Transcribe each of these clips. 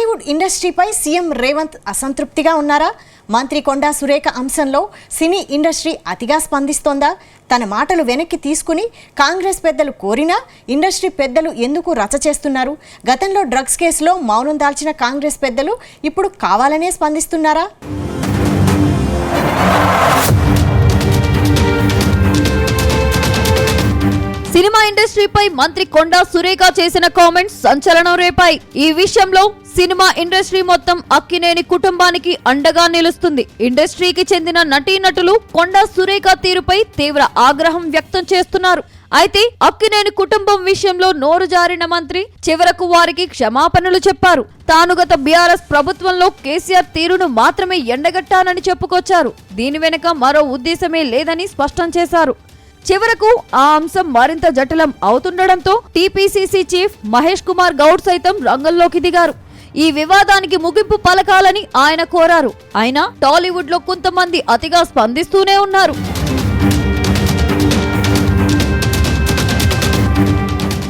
Tollywood ఇండస్ట్రీపై CM Revanth అసంతృప్తిగా ఉన్నారా? మంత్రి కొండా సురేఖ అంశంలో సినీ ఇండస్ట్రీ అతిగా స్పందిస్తోందా? తన మాటలు వెనక్కి తీసుకుని కాంగ్రెస్ పెద్దలు కోరినా ఇండస్ట్రీ పెద్దలు ఎందుకు రచ్చ చేస్తున్నారు? గతంలో డ్రగ్స్ కేసులో మౌనం దాల్చిన కాంగ్రెస్ పెద్దలు ఇప్పుడు కావాలనే స్పందిస్తున్నారా? సినిమా ఇండస్ట్రీపై మంత్రి కొండా సురేఖ చేసిన కామెంట్స్ సంచలనం రేపాయి. ఈ విషయంలో సినిమా ఇండస్ట్రీ మొత్తం అక్కినేని కుటుంబానికి అండగా నిలుస్తుంది. ఇండస్ట్రీకి చెందిన నటీనటులు కొండా సురేఖ తీరుపై తీవ్ర ఆగ్రహం వ్యక్తం చేస్తున్నారు. అయితే అక్కినేని కుటుంబం విషయంలో నోరు జారిన మంత్రి చివరకు వారికి క్షమాపణలు చెప్పారు. తాను గత బీఆర్ఎస్ ప్రభుత్వంలో కేసీఆర్ తీరును మాత్రమే ఎండగట్టానని చెప్పుకొచ్చారు. దీని వెనుక మరో ఉద్దేశమే లేదని స్పష్టం చేశారు. చివరకు ఆ అంశం మరింత జటిలం అవుతుండటంతో టీపీసీసీ చీఫ్ మహేష్ కుమార్ గౌడ్ సైతం రంగంలోకి దిగారు. ఈ వివాదానికి ముగింపు పలకాలని ఆయన కోరారు. అయినా టాలీవుడ్ లో కొంతమంది అతిగా స్పందిస్తూనే ఉన్నారు.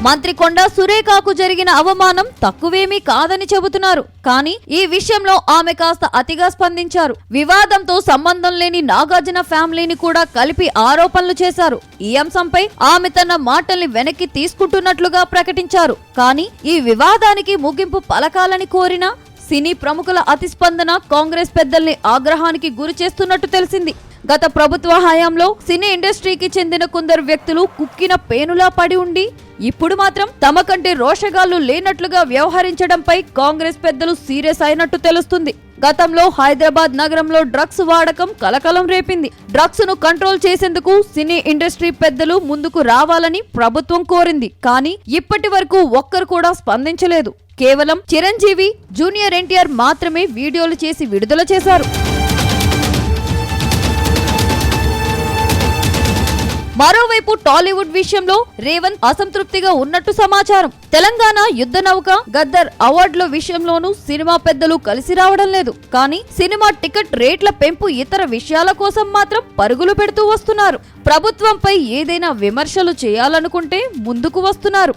మంత్రి కొండా సురేఖకు జరిగిన అవమానం తక్కువేమీ కాదని చెబుతున్నారు. కానీ ఈ విషయంలో ఆమె కాస్త అతిగా స్పందించారు. వివాదంతో సంబంధం లేని నాగార్జున ఫ్యామిలీని కూడా కలిపి ఆరోపణలు చేశారు. ఈ అంశంపై ఆమె తన మాటల్ని వెనక్కి తీసుకుంటున్నట్లుగా ప్రకటించారు. కానీ ఈ వివాదానికి ముగింపు పలకాలని కోరిన సినీ ప్రముఖుల అతిస్పందన కాంగ్రెస్ పెద్దల్ని ఆగ్రహానికి గురి చేస్తున్నట్టు తెలిసింది. గత ప్రభుత్వ హయాంలో సినీ ఇండస్ట్రీకి చెందిన కొందరు వ్యక్తులు కుక్కిన పేనులా పడి ఉండి ఇప్పుడు మాత్రం తమ కంటే రోషగాళ్లు లేనట్లుగా వ్యవహరించడంపై కాంగ్రెస్ పెద్దలు సీరియస్ అయినట్టు తెలుస్తుంది. గతంలో హైదరాబాద్ నగరంలో డ్రగ్స్ వాడకం కలకలం రేపింది. డ్రగ్స్ ను కంట్రోల్ చేసేందుకు సినీ ఇండస్ట్రీ పెద్దలు ముందుకు రావాలని ప్రభుత్వం కోరింది. కానీ ఇప్పటి వరకు ఒక్కరు కూడా స్పందించలేదు. కేవలం చిరంజీవి, జూనియర్ ఎన్టీఆర్ మాత్రమే వీడియోలు చేసి విడుదల చేశారు. మరోవైపు టాలీవుడ్ విషయంలో రేవంత్ అసంతృప్తిగా ఉన్నట్టు సమాచారం. తెలంగాణ యుద్ధ నౌక గద్దర్ అవార్డుల విషయంలోనూ సినిమా పెద్దలు కలిసి రావడం లేదు. కానీ సినిమా టికెట్ రేట్ల పెంపు ఇతర విషయాల కోసం మాత్రం పరుగులు పెడుతూ వస్తున్నారు. ప్రభుత్వంపై ఏదైనా విమర్శలు చేయాలనుకుంటే ముందుకు వస్తున్నారు.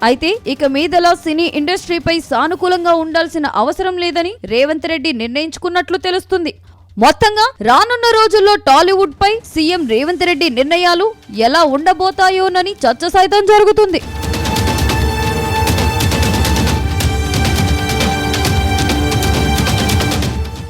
అయితే ఇక మీదలా సినీ ఇండస్ట్రీపై సానుకూలంగా ఉండాల్సిన అవసరం లేదని రేవంత్ రెడ్డి నిర్ణయించుకున్నట్లు తెలుస్తుంది. మొత్తంగా రానున్న రోజుల్లో టాలీవుడ్ పై సీఎం రేవంత్ రెడ్డి నిర్ణయాలు ఎలా ఉండబోతాయోనని చర్చ సైతం జరుగుతుంది.